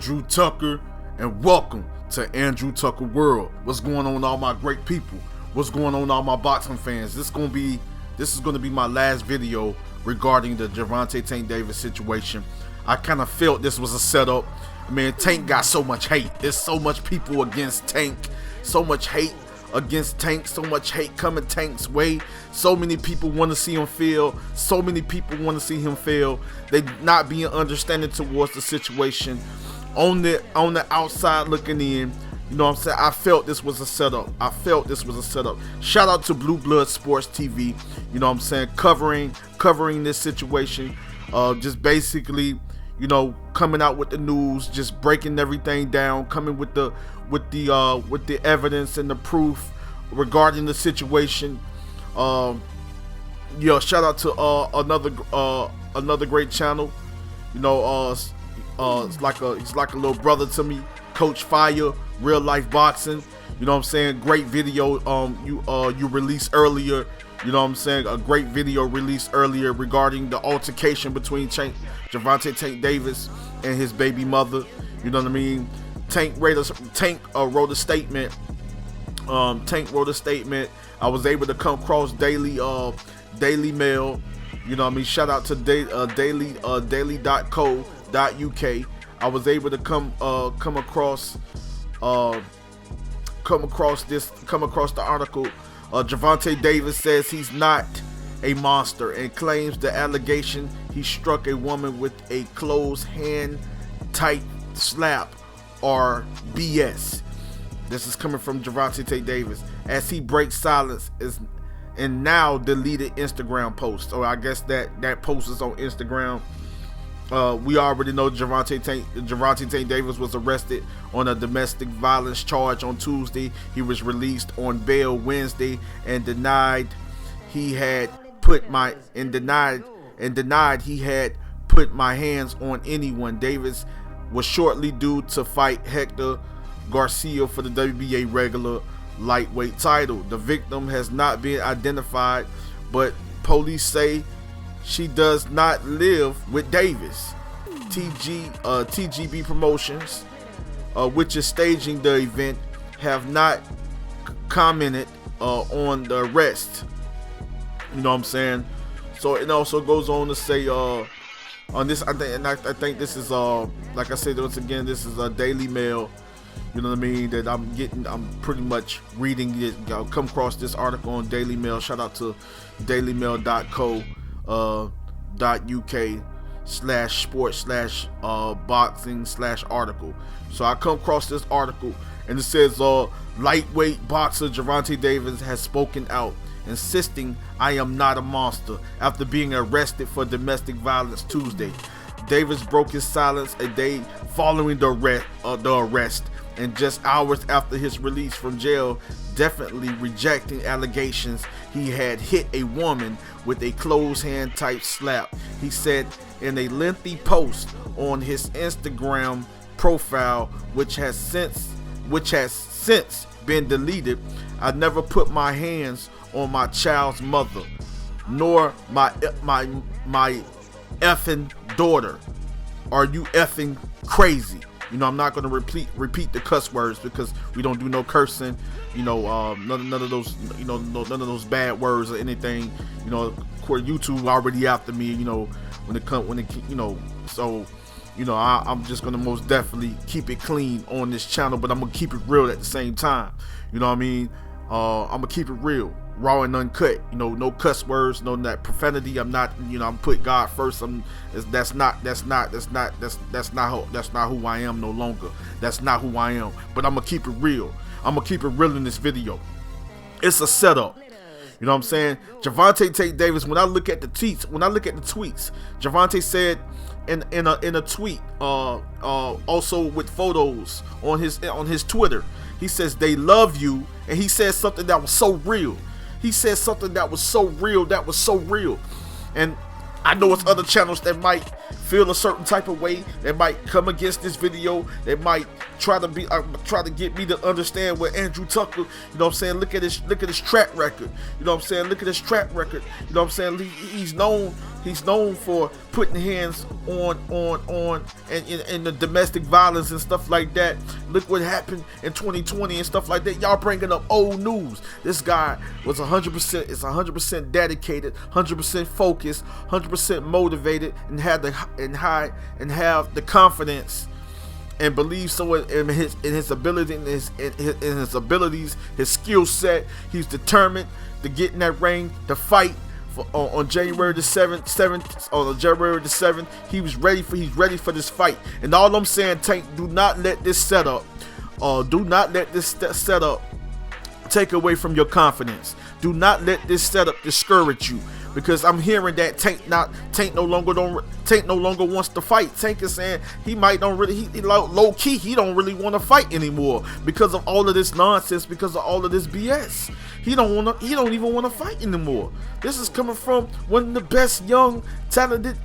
Andrew Tucker, and welcome to Andrew Tucker World. What's going on, all my great people? What's going on, all my boxing fans? This is gonna be my last video regarding the Gervonta Davis situation. I kind of felt this was a setup. Man, Tank got so much hate. There's so much people against Tank, so much hate against Tank, so much hate coming Tank's way. So many people want to see him fail. So many people want to see him fail. They not being understanding towards the situation. On the outside looking in, you know what I'm saying? I felt this was a setup. Shout out to Blue Blood Sports TV, you know what I'm saying, covering this situation. Just basically, you know, coming out with the news, just breaking everything down, coming with the evidence and the proof regarding the situation. Shout out to another great channel. You know, he's like a little brother to me, Coach Fire, Real Life Boxing. You know what I'm saying? Great video you released earlier. You know what I'm saying? A great video released earlier regarding the altercation between Gervonta Davis and his baby mother. You know what I mean? Tank wrote a statement. Tank wrote a statement. I was able to come across Daily Mail. You know what I mean? Shout out to daily.co.uk. I was able to come across the article. Gervonta Davis says he's not a monster and claims the allegation he struck a woman with a closed hand tight slap are BS. This is coming from Gervonta Davis as he breaks silence and now deleted Instagram post. Or I guess that post is on Instagram. We already know Gervonta Davis was arrested on a domestic violence charge on Tuesday. He was released on bail Wednesday and denied he had put my hands on anyone. Davis was shortly due to fight Hector Garcia for the WBA regular lightweight title. The victim has not been identified, but police say she does not live with Davis. TGB Promotions, which is staging the event, have not commented on the arrest. You know what I'm saying? So it also goes on to say on this, I think this is like I said once again, this is a Daily Mail. You know what I mean? That I'm pretty much reading it. I'll come across this article on Daily Mail. Shout out to dailymail.co.uk/sport/boxing/article. So I come across this article and it says lightweight boxer Gervonta Davis has spoken out, insisting I am not a monster after being arrested for domestic violence Tuesday. Davis broke his silence a day following the arrest and just hours after his release from jail, definitely rejecting allegations he had hit a woman with a closed hand type slap. He said in a lengthy post on his Instagram profile, which has since been deleted, I never put my hands on my child's mother, nor my effing daughter. Are you effing crazy? You know, I'm not going to repeat the cuss words because we don't do no cursing. You know, none of those, you know, none of those bad words or anything. You know, of course, YouTube already after me. You know, you know, so, you know, I'm just going to most definitely keep it clean on this channel, but I'm going to keep it real at the same time. You know what I mean? I'm going to keep it real, raw and uncut. You know, no cuss words, no that profanity. I'm not, you know, I'm put God first. That's not who I am no longer. That's not who I am. But I'm gonna keep it real. I'm gonna keep it real in this video. It's a setup. You know what I'm saying? Gervonta Davis, when I look at the tweets, Gervonta said in a tweet, also with photos on his Twitter, he says they love you, and he said something that was so real. And I know it's other channels that might feel a certain type of way, that might come against this video, that might try to get me to understand what Andrew Tucker, you know what I'm saying, look at his track record. You know what I'm saying? You know what I'm saying? He's known He's known for putting hands on and in the domestic violence and stuff like that. Look what happened in 2020 and stuff like that. Y'all bringing up old news. This guy was 100%. Is 100% dedicated, 100% focused, 100% motivated, and have the confidence and believe so in his ability, in his abilities, his skill set. He's determined to get in that ring, to fight. On January the 7th, he's ready for this fight. And all I'm saying, Tank, do not let this setup take away from your confidence. Do not let this setup discourage you, because I'm hearing that Tank no longer wants to fight. Tank is saying he low key he don't really want to fight anymore because of all of this nonsense, because of all of this BS. He don't even want to fight anymore. This is coming from one of the best young, talented,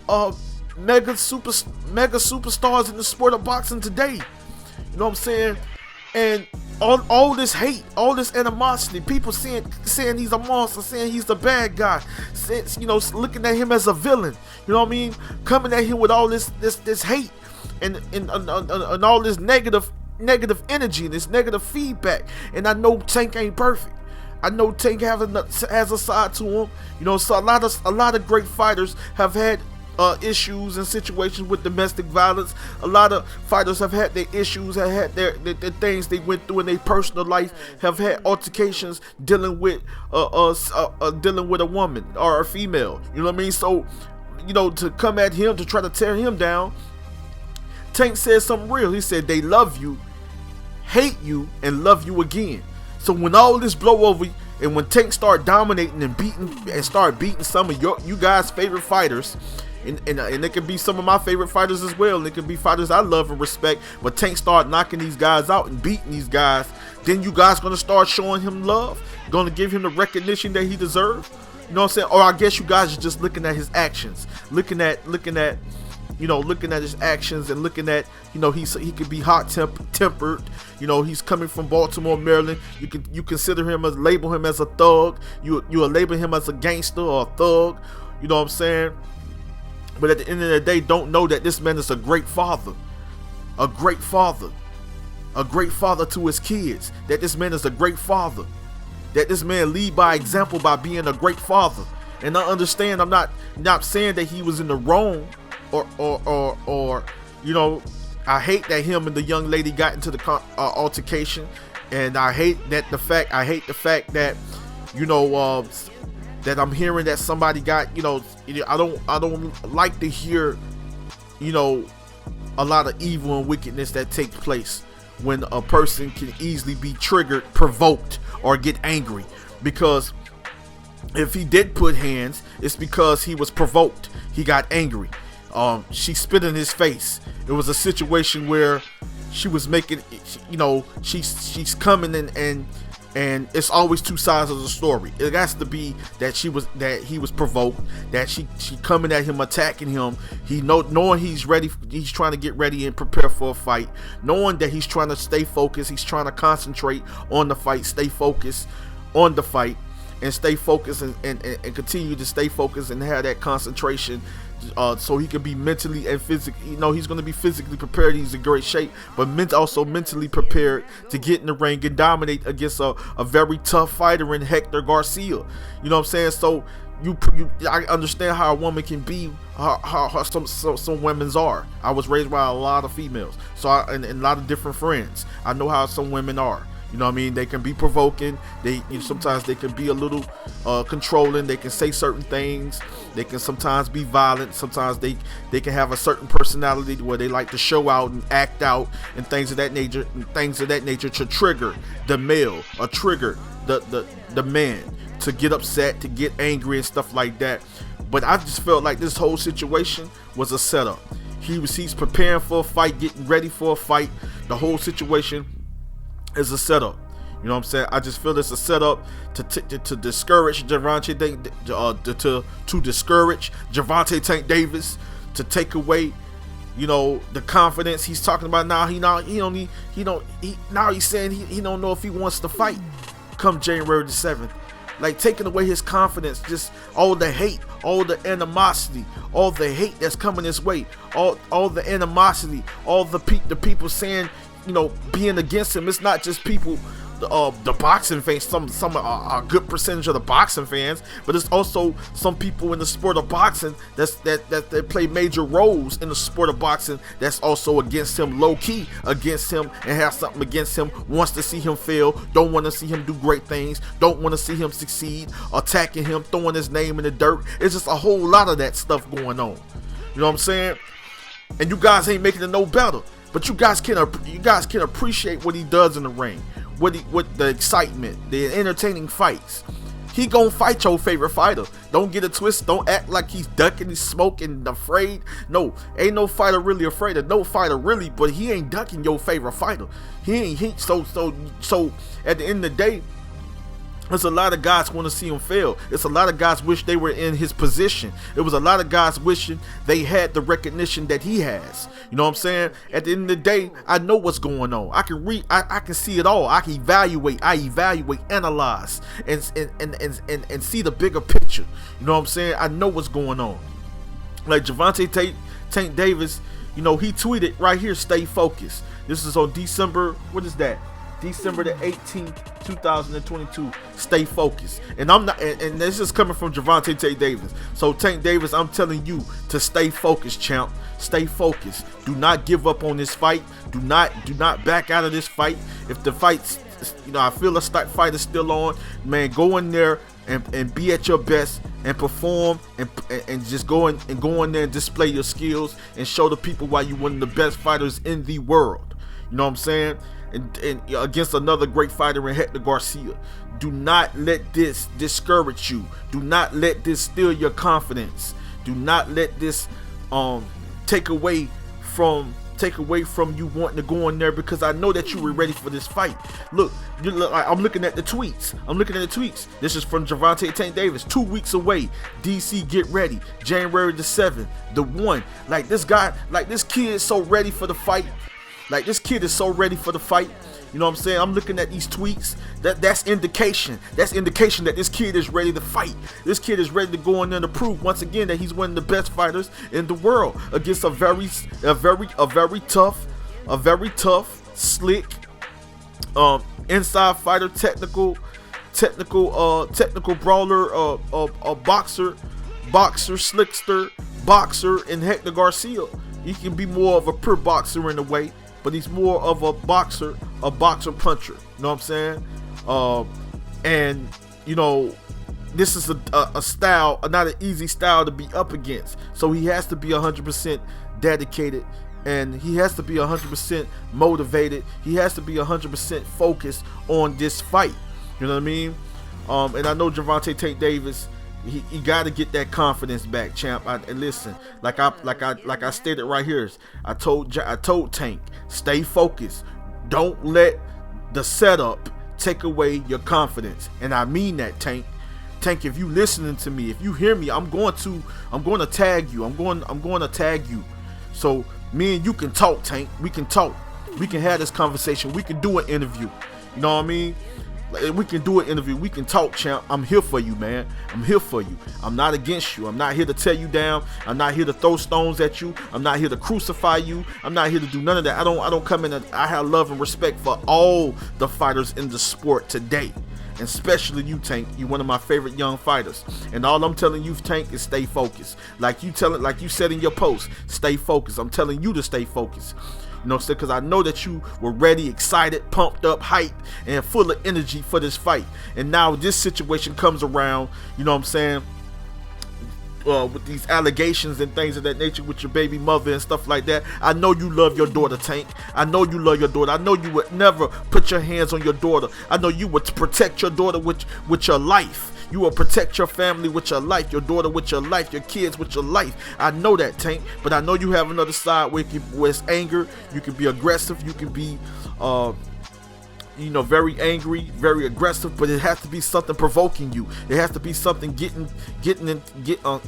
mega superstars in the sport of boxing today. You know what I'm saying? And all this hate, all this animosity, people saying he's a monster, saying he's the bad guy, looking at him as a villain. You know what I mean? Coming at him with all this hate and all this negative energy, this negative feedback. And I know Tank ain't perfect. I know Tank has a side to him. You know, so a lot of great fighters have had issues and situations with domestic violence. A lot of fighters have had their issues, have had their things they went through in their personal life, have had altercations dealing with a woman or a female. You know what I mean? So, you know, to come at him, to try to tear him down, Tank said something real. He said they love you, hate you, and love you again. So when all this blow over, and when Tank start dominating and start beating some of you guys' favorite fighters, and it could be some of my favorite fighters as well, and it could be fighters I love and respect, but Tank start knocking these guys out and beating these guys, then you guys gonna start showing him love, gonna give him the recognition that he deserves. You know what I'm saying? Or I guess you guys are just looking at his actions, looking at his actions, and looking at, you know, he could be hot-tempered. You know, he's coming from Baltimore, Maryland. You consider him label him as a thug. You label him as a gangster or a thug. You know what I'm saying? But at the end of the day, don't know that this man is a great father, a great father to his kids. That this man is a great father. That this man lead by example by being a great father. And I understand, I'm not saying that he was in the wrong, or you know, I hate that him and the young lady got into the altercation, and I hate the fact that, you know, that I'm hearing that somebody got, you know, I don't like to hear, you know, a lot of evil and wickedness that takes place when a person can easily be triggered, provoked, or get angry. Because if he did put hands, it's because he was provoked. He got angry. She spit in his face. It was a situation where she was making, you know, she's coming and it's always two sides of the story. It has to be that he was provoked, that she coming at him, attacking him. Knowing he's ready, he's trying to get ready and prepare for a fight, knowing that he's trying to stay focused, he's trying to concentrate on the fight, stay focused on the fight, and stay focused and continue to stay focused and have that concentration, so he can be mentally and physically, you know, he's going to be physically prepared. He's in great shape, but also mentally prepared to get in the ring and dominate against a very tough fighter in Hector Garcia. You know what I'm saying? So I understand how a woman can be, how some women's are. I was raised by a lot of females, and a lot of different friends. I know how some women are. You know what I mean? They can be provoking. Sometimes they can be a little controlling. They can say certain things. They can sometimes be violent. Sometimes they can have a certain personality where they like to show out and act out and things of that nature. To trigger the male, or trigger the man to get upset, to get angry and stuff like that. But I just felt like this whole situation was a setup. He's preparing for a fight, getting ready for a fight. The whole situation is a setup. You know what I'm saying? I just feel it's a setup to discourage Gervonta, to discourage Gervonta Tank Davis, to take away, you know, the confidence he's talking about now. Now he's saying he don't know if he wants to fight come January the 7th. like taking away his confidence, just all the hate, all the animosity, all the hate that's coming his way, all the animosity, all the people saying, you know, being against him. It's not just people, the boxing fans, some a good percentage of the boxing fans, but it's also some people in the sport of boxing that play major roles in the sport of boxing that's also against him, low key against him, and have something against him, wants to see him fail, don't want to see him do great things, don't want to see him succeed, attacking him, throwing his name in the dirt. It's just a whole lot of that stuff going on. You know what I'm saying? And you guys ain't making it no better. But you guys can appreciate what he does in the ring, with the excitement, the entertaining fights. He gonna fight your favorite fighter. Don't get it twisted. Don't act like he's ducking, he's smoking, afraid. No, ain't no fighter really afraid of no fighter really, but he ain't ducking your favorite fighter. So at the end of the day, there's a lot of guys want to see him fail. It's a lot of guys wish they were in his position. It was a lot of guys wishing they had the recognition that he has. You know what I'm saying? At the end of the day, I know what's going on. I can see it all. I can evaluate, analyze, and see the bigger picture. You know what I'm saying? I know what's going on. Like Gervonta Davis, you know, he tweeted right here, "Stay focused." This is on December, what is that? December the 18th, 2022. Stay focused. And and this is coming from Gervonta Davis. So Tank Davis, I'm telling you to stay focused, champ. Stay focused. Do not give up on this fight. Do not back out of this fight. If the fight's, you know, I feel a fight is still on, man, go in there and be at your best and perform and just go in there and display your skills and show the people why you're one of the best fighters in the world. You know what I'm saying? And against another great fighter in Hector Garcia. Do not let this discourage you. Do not let this steal your confidence. Do not let this take away from you wanting to go in there, because I know that you were ready for this fight. Look, I'm looking at the tweets. This is from Gervonta Davis. 2 weeks away. DC, get ready. January the 7th. The 1. Like this guy, like this kid is so ready for the fight. Like this kid is so ready for the fight. You know what I'm saying? I'm looking at these tweets. That's indication. That's indication that this kid is ready to fight. This kid is ready to go in there to prove once again that he's one of the best fighters in the world against a very tough, slick, inside fighter, technical brawler, a boxer, slickster, boxer in Hector Garcia. He can be more of a pure boxer in a way, but he's more of a boxer puncher. You know what I'm saying? And you know, this is a style, not an easy style to be up against. So he has to be 100% dedicated, and he has to be 100% motivated. He has to be 100% focused on this fight. You know what I mean? And I know Gervonta Davis, he got to get that confidence back, champ. And listen, like I stated right here, I told Tank, stay focused. Don't let the setup take away your confidence, and I mean that, Tank. Tank, if you listening to me, if you hear me, I'm going to tag you. I'm going to tag you. So me and you can talk, Tank. We can talk. We can have this conversation. We can do an interview. You know what I mean? We can do an interview. We can talk, champ. I'm here for you, man. I'm here for you. I'm not against you. I'm not here to tear you down. I'm not here to throw stones at you. I'm not here to crucify you. I'm not here to do none of that. I don't come in. I have love and respect for all the fighters in the sport today, and especially you, Tank. You're one of my favorite young fighters. And all I'm telling you, Tank, is stay focused. Like you said in your post, stay focused. I'm telling you to stay focused. You know, because I know that you were ready, excited, pumped up, hyped, and full of energy for this fight. And now this situation comes around, you know what I'm saying, with these allegations and things of that nature with your baby mother and stuff like that. I know you love your daughter, Tank. I know you love your daughter. I know you would never put your hands on your daughter. I know you would protect your daughter with your life. You will protect your family with your life, your daughter with your life, your kids with your life. I know that, Tank. But I know you have another side where it's anger. You can be aggressive. You can be very angry, very aggressive, but it has to be something provoking you. It has to be something getting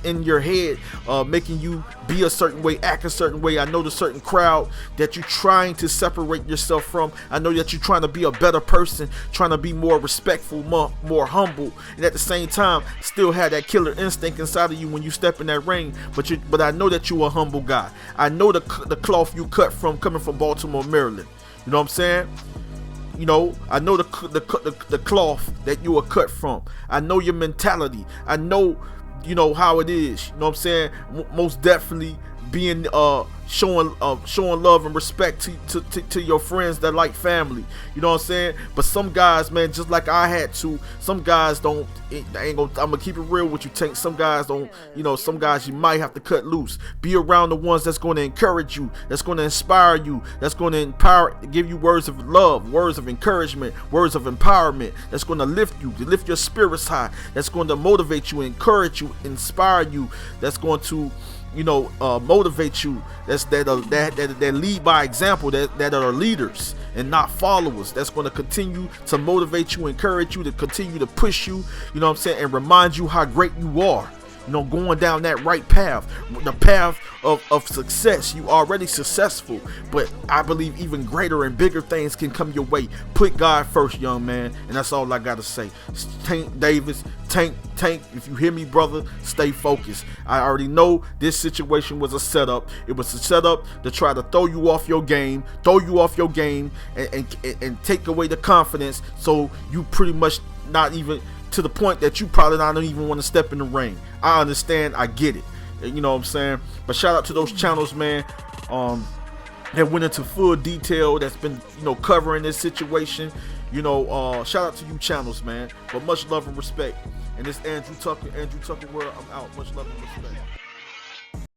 in your head, making you be a certain way, act a certain way. I know the certain crowd that you're trying to separate yourself from. I know that you're trying to be a better person, trying to be more respectful, more humble, and at the same time still have that killer instinct inside of you when you step in that ring. But I know that you're a humble guy. I know the cloth you cut from, coming from Baltimore, Maryland. You know what I'm saying? I know the cloth that you were cut from. I know your mentality. I know, how it is. You know what I'm saying? Most definitely being showing love and respect to your friends that like family. You know what I'm saying? But some guys, man, just like I had to, some guys don't. I'm gonna keep it real with you, Tank. Some guys don't. Some guys you might have to cut loose. Be around the ones that's going to encourage you, that's going to inspire you, that's going to empower, give you words of love, words of encouragement, words of empowerment. That's going to lift you, to lift your spirits high. That's going to motivate you, encourage you, inspire you. That's going to motivate you. That lead by example, that are leaders and not followers. That's going to continue to motivate you, encourage you, to continue to push you, you know what I'm saying, and remind you how great you are. Going down that right path, the path of success. You already successful, but I believe even greater and bigger things can come your way. Put God first, young man, and that's all I gotta say. Tank Davis, Tank, if you hear me, brother, stay focused. I already know this situation was a setup. It was a setup to try to throw you off your game, and take away the confidence, so you pretty much not even, to the point that you probably not even want to step in the ring. I understand, I get it, you know what I'm saying? But shout out to those channels, man, that went into full detail, that's been, covering this situation. Shout out to you channels, man. But much love and respect. And this Andrew Tucker World, I'm out. Much love and respect.